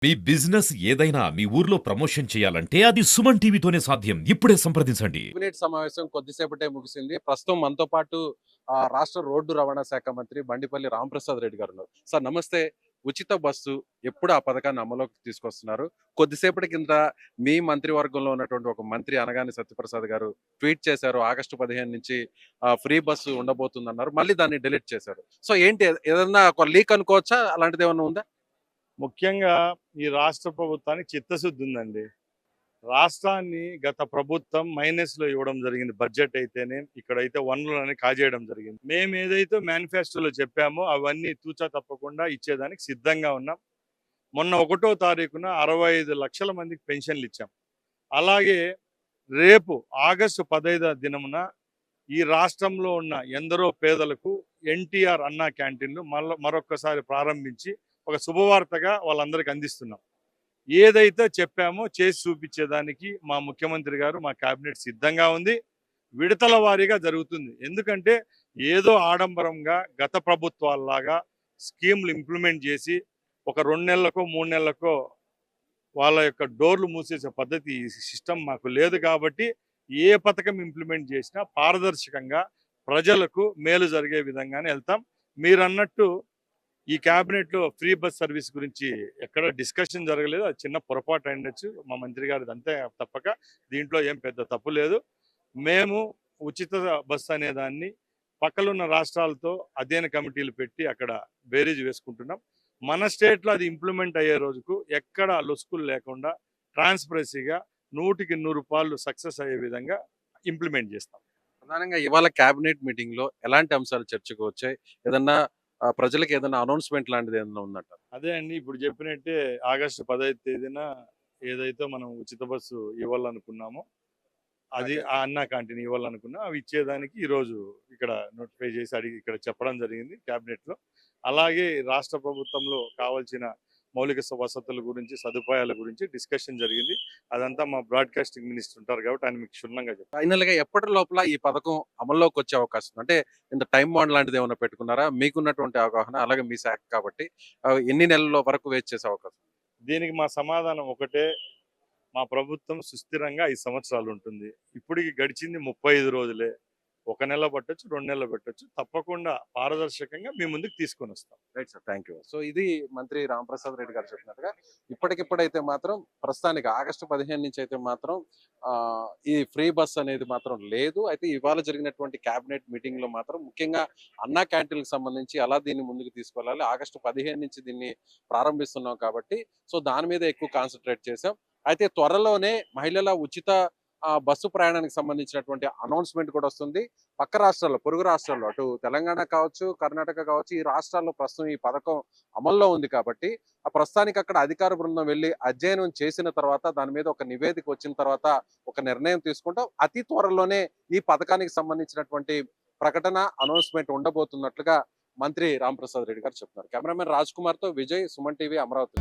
మీ business ఏదైనా మీ ఊర్లో promotion చేయాలంటే అది సుమన్ టీవీతోనే సాధ్యం. ఇప్పుడే సంప్రదించండి. కేబినెట్ సమావేశం కొద్దిసేపటే ముగిసింది. ప్రస్తుతం మనతో పాటు రాష్ట్ర రోడ్డు రవాణా శాఖ మంత్రి బండిపల్లి రాంప్రసాద్ రెడ్డి గారు ఉన్నారు. సార్ నమస్తే. ఉచిత బస్సు ఎప్పుడు ఆ పథకాన్ని అమలులోకి తీసుకొస్తున్నారు? కొద్దిసేపటి కింద మీ మంత్రివర్గంలో ఉన్నటువంటి ఒక మంత్రి అనగాని సత్యప్రసాద్ గారు ట్వీట్ చేశారు. ఆగస్టు 15 నుంచి ఫ్రీ బస్సు ఉండబోతుందన్నారు. మళ్ళీ దాన్ని డిలీట్ చేశారు. సో ఏంటి ఏదన్నా ఒక లీక్ అనుకోవచ్చా? అలాంటిదేమన్నా ఉందా? ముఖ్యంగా ఈ రాష్ట్ర ప్రభుత్వానికి చిత్తశుద్ధి ఉందండి. రాష్ట్రాన్ని గత ప్రభుత్వం మైనస్‌లో ఇవ్వడం జరిగింది. బడ్జెట్ అయితేనే, ఇక్కడైతే వనరులని కాజేయడం జరిగింది. మేము ఏదైతే మేనిఫెస్టోలో చెప్పామో అవన్నీ తూచా తప్పకుండా ఇచ్చేదానికి సిద్ధంగా ఉన్నాం. మొన్న 1వ తారీఖున 65 లక్షల మందికి పెన్షన్లు ఇచ్చాం. అలాగే రేపు ఆగస్టు 15 దినమున ఈ రాష్ట్రంలో ఉన్న ఎందరో పేదలకు ఎన్టీఆర్ అన్నా క్యాంటీన్‌లు మరొక్కసారి ప్రారంభించి ఒక శుభవార్తగా వాళ్ళందరికీ అందిస్తున్నాం. ఏదైతే చెప్పామో చేసి చూపించేదానికి మా ముఖ్యమంత్రి గారు, మా కేబినెట్ సిద్ధంగా ఉంది. విడతల వారీగా జరుగుతుంది. ఎందుకంటే ఏదో ఆడంబరంగా గత ప్రభుత్వాల్లాగా స్కీమ్లు ఇంప్లిమెంట్ చేసి ఒక 2 నెలలకో 3 నెలలకో వాళ్ళ యొక్క డోర్లు మూసేసే పద్ధతి ఈ సిస్టమ్ మాకు లేదు. కాబట్టి ఏ పథకం ఇంప్లిమెంట్ చేసినా పారదర్శకంగా ప్రజలకు మేలు జరిగే విధంగానే వెళ్తాం. మీరన్నట్టు ఈ క్యాబినెట్లో ఫ్రీ బస్ సర్వీస్ గురించి ఎక్కడ డిస్కషన్ జరగలేదు. అది చిన్న పొరపాటు అయిండొచ్చు మా మంత్రి గారిది, అంతే తప్పక దీంట్లో ఏం పెద్ద తప్పు లేదు. మేము ఉచిత బస్సు అనే దాన్ని పక్కలున్న రాష్ట్రాలతో అధ్యయన కమిటీలు పెట్టి అక్కడ బేరీజ్ వేసుకుంటున్నాం. మన స్టేట్లో అది ఇంప్లిమెంట్ అయ్యే రోజుకు ఎక్కడ లొసుకులు లేకుండా ట్రాన్స్పరెన్సీగా 100కి 100 సక్సెస్ అయ్యే విధంగా ఇంప్లిమెంట్ చేస్తాం. ప్రధానంగా ఇవాళ కేబినెట్ మీటింగ్ లో ఎలాంటి అంశాలు చర్చకు వచ్చాయి? ఏదన్నా ప్రజలకు ఏదైనా అనౌన్స్‌మెంట్ లాంటిది ఏదన్నా ఉందంటారా? అదే అండి, ఇప్పుడు చెప్పినట్టే ఆగస్టు 15 తేదీన ఏదైతే మనం ఉచిత బస్సు ఇవ్వాలనుకున్నామో అది ఓకే. ఆ అన్నా క్యాంటీన్ ఇవ్వాలనుకున్నా అవి ఇచ్చేదానికి ఈరోజు ఇక్కడ నోటిఫై చేసి అడిగి ఇక్కడ చెప్పడం జరిగింది క్యాబినెట్లో. అలాగే రాష్ట్ర ప్రభుత్వంలో కావాల్సిన మౌలిక వసతుల గురించి, సదుపాయాల గురించి డిస్కషన్ జరిగింది. అదంతా మా బ్రాడ్కాస్టింగ్ మినిస్టర్ ఉంటారు కాబట్టి ఆయన మీకు క్షుణ్ణంగా చెప్తారు. ఫైనల్ గా ఎప్పటి లోపల ఈ పథకం అమల్లోకి వచ్చే అవకాశం ఉంది? అంటే ఇంత టైం బాండ్ లాంటిది ఏమైనా పెట్టుకున్నారా? మీకున్నటువంటి అవగాహన, అలాగే మీ శాఖ కాబట్టి ఎన్ని నెలల వరకు వెయిట్ చేసే అవకాశం ఉంది? దీనికి మా సమాధానం ఒకటే, మా ప్రభుత్వం సుస్థిరంగా 5 సంవత్సరాలు ఉంటుంది. ఇప్పటికి గడిచింది 35 రోజులే. 1 నెల పట్టొచ్చు, 2 నెలలు పెట్టొచ్చు. తప్పకుండా పారదర్శకంగా మీ ముందుకు తీసుకొని వస్తాం. Right sir. Thank you. So ఇది మంత్రి రాంప్రసాద్ రెడ్డి గారు చెప్పినట్టుగా ఇప్పటికిప్పుడైతే మాత్రం ప్రస్తుతానికి ఆగస్టు 15 నుంచి అయితే మాత్రం ఈ ఫ్రీ బస్ అనేది మాత్రం లేదు. అయితే ఇవాళ జరిగినటువంటి కేబినెట్ మీటింగ్ లో మాత్రం ముఖ్యంగా అన్నా క్యాంటీన్‌కి సంబంధించి అలా దీన్ని ముందుకు తీసుకెళ్ళాలి. ఆగస్టు 15 నుంచి దీన్ని ప్రారంభిస్తున్నాం కాబట్టి సో దాని మీద ఎక్కువ కాన్సంట్రేట్ చేశాం. అయితే త్వరలోనే మహిళల ఉచిత బస్సు ప్రయాణానికి సంబంధించినటువంటి అనౌన్స్‌మెంట్ కూడా వస్తుంది. పక్క రాష్ట్రాల్లో, పొరుగు రాష్ట్రాల్లో అటు తెలంగాణ కావచ్చు, కర్ణాటక కావచ్చు, ఈ రాష్ట్రాల్లో ప్రస్తుతం ఈ పథకం అమల్లో ఉంది కాబట్టి ప్రస్తుతానికి అక్కడ అధికార బృందం వెళ్ళి అధ్యయనం చేసిన తర్వాత దాని మీద ఒక నివేదిక వచ్చిన తర్వాత ఒక నిర్ణయం తీసుకుంటాం. అతి త్వరలోనే ఈ పథకానికి సంబంధించినటువంటి ప్రకటన, అనౌన్స్‌మెంట్ ఉండబోతున్నట్లుగా మంత్రి రాంప్రసాద్ రెడ్డి గారు చెప్తున్నారు. కెమెరామెన్ రాజ్ కుమార్ తో విజయ్, సుమన్ టీవీ, అమరావతి.